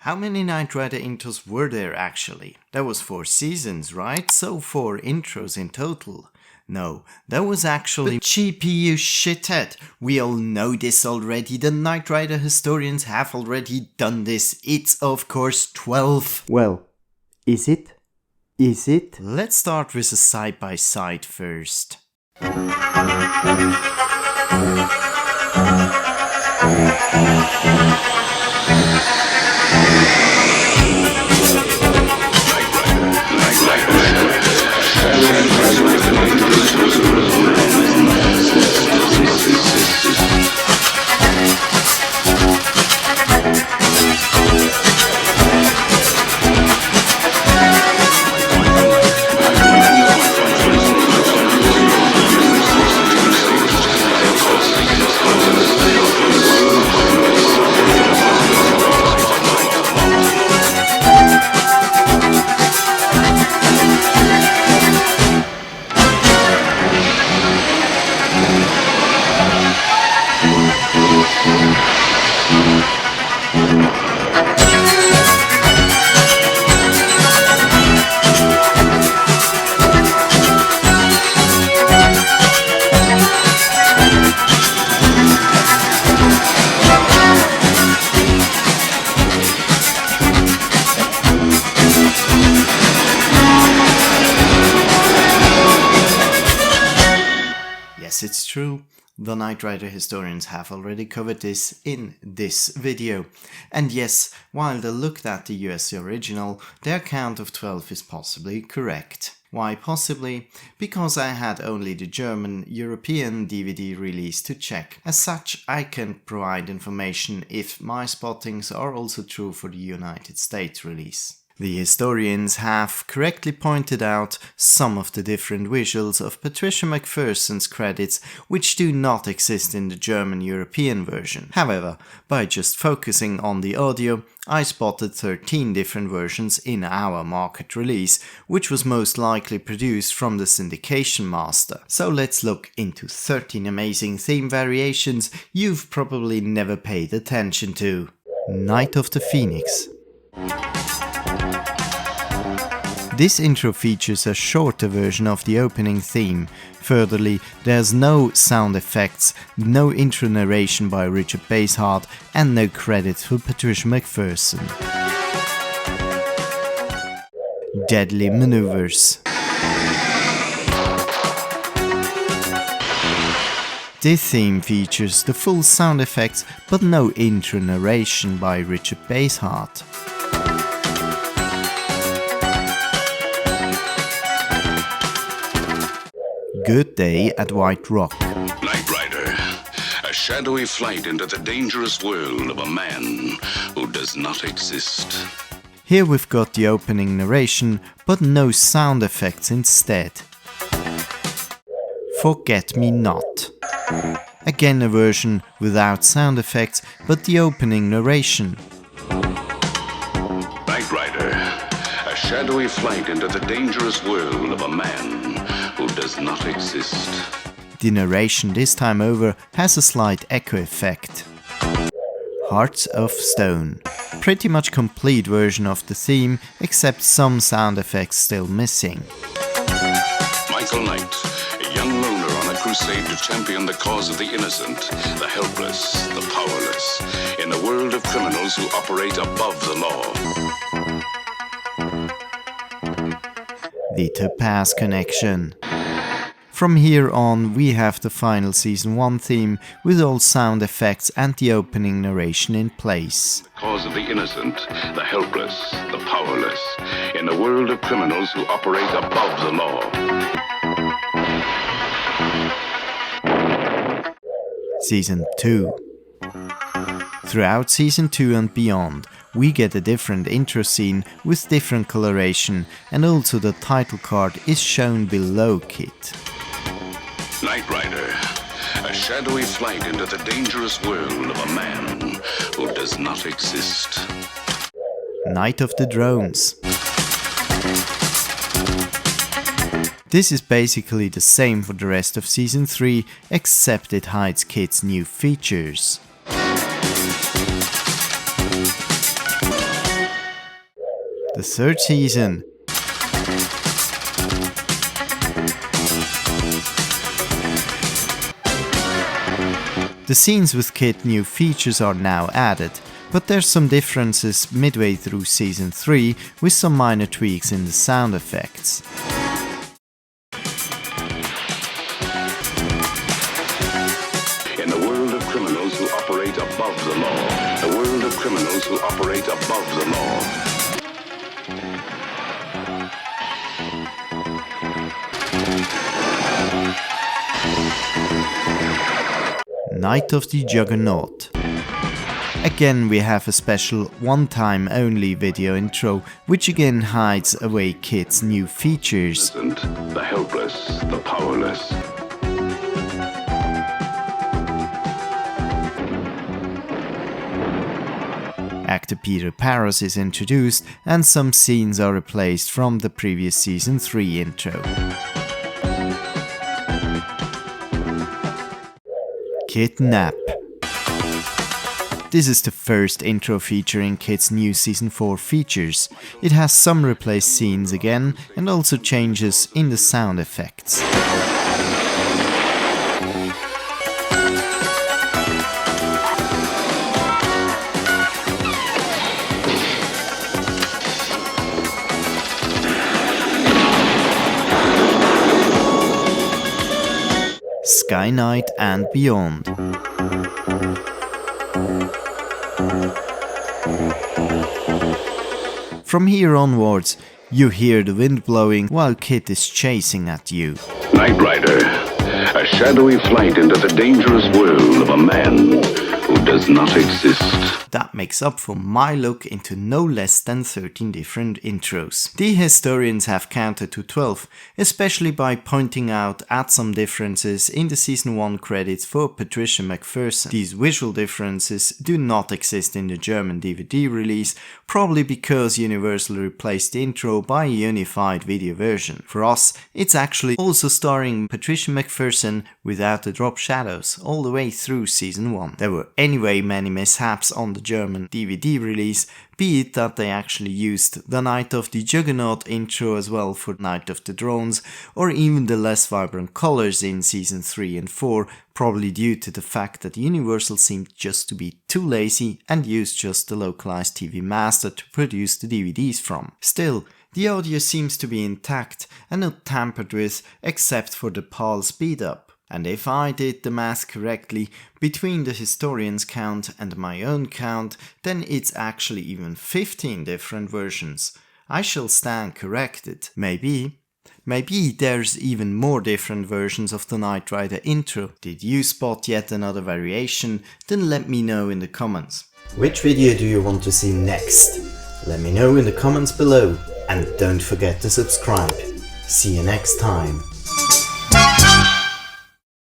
How many Knight Rider intros were there actually? There was 4 seasons, right? So 4 intros in total. No, that was actually GPU shithead. We all know this already. The Knight Rider historians have already done this. It's of course 12. Well, is it? Is it? Let's start with a side-by-side first. Yes, it's true. The Knight Rider historians have already covered this in this video. And yes, while they looked at the US original, their count of 12 is possibly correct. Why possibly? Because I had only the German European DVD release to check. As such, I can provide information if my spottings are also true for the United States release. The historians have correctly pointed out some of the different visuals of Patricia McPherson's credits which do not exist in the German European version. However, by just focusing on the audio, I spotted 13 different versions in our market release, which was most likely produced from the syndication master. So let's look into 13 amazing theme variations you've probably never paid attention to. Night of the Phoenix. This intro features a shorter version of the opening theme. Furtherly, there's no sound effects, no intro narration by Richard Basehart, and no credits for Patricia McPherson. Deadly Maneuvers. This theme features the full sound effects but no intro narration by Richard Basehart. Good Day at White Rock. Knight Rider, a shadowy flight into the dangerous world of a man who does not exist. Here we've got the opening narration, but no sound effects instead. Forget Me Not. Again a version without sound effects, but the opening narration. Knight Rider, a shadowy flight into the dangerous world of a man who does not exist. The narration this time over has a slight echo effect. Hearts of Stone. Pretty much complete version of the theme, except some sound effects still missing. Michael Knight, a young loner on a crusade to champion the cause of the innocent, the helpless, the powerless, in a world of criminals who operate above the law. The Topaz Connection. From here on we have the final Season 1 theme with all sound effects and the opening narration in place. The cause of the innocent, the helpless, the powerless, in a world of criminals who operate above the law. Season 2. Throughout Season 2 and beyond, we get a different intro scene with different coloration, and also the title card is shown below Kit. Knight Rider, a shadowy flight into the dangerous world of a man who does not exist. Night of the Drones. This is basically the same for the rest of Season 3, except it hides Kit's new features. The third season. The scenes with KITT new features are now added, but there's some differences midway through Season 3 with some minor tweaks in the sound effects. In the world of criminals who operate above the law. The world of criminals who operate above the law. Night of the Juggernaut. Again we have a special one-time only video intro, which again hides away KITT's new features. The helpless, the powerless. Actor Peter Paros is introduced and some scenes are replaced from the previous Season 3 intro. Kidnap. This is the first intro featuring KITT's new Season 4 features. It has some replaced scenes again and also changes in the sound effects. Sky Knight and Beyond. From here onwards, you hear the wind blowing while KITT is chasing at you. Knight Rider, a shadowy flight into the dangerous world of a man who does not exist. That makes up for my look into no less than 13 different intros. The historians have counted to 12, especially by pointing out at some differences in the Season 1 credits for Patricia McPherson. These visual differences do not exist in the German DVD release, probably because Universal replaced the intro by a unified video version. For us, it's actually also starring Patricia McPherson without the drop shadows all the way through Season 1. There were anyway many mishaps on the German DVD release, be it that they actually used the Night of the Juggernaut intro as well for Night of the Drones, or even the less vibrant colors in Season 3 and 4, probably due to the fact that Universal seemed just to be too lazy and used just the localized TV master to produce the DVDs from. Still, the audio seems to be intact and not tampered with except for the PAL speed up. And if I did the math correctly, between the historian's count and my own count, then it's actually even 15 different versions. I shall stand corrected. Maybe there's even more different versions of the Knight Rider intro. Did you spot yet another variation? Then let me know in the comments. Which video do you want to see next? Let me know in the comments below, and don't forget to subscribe. See you next time.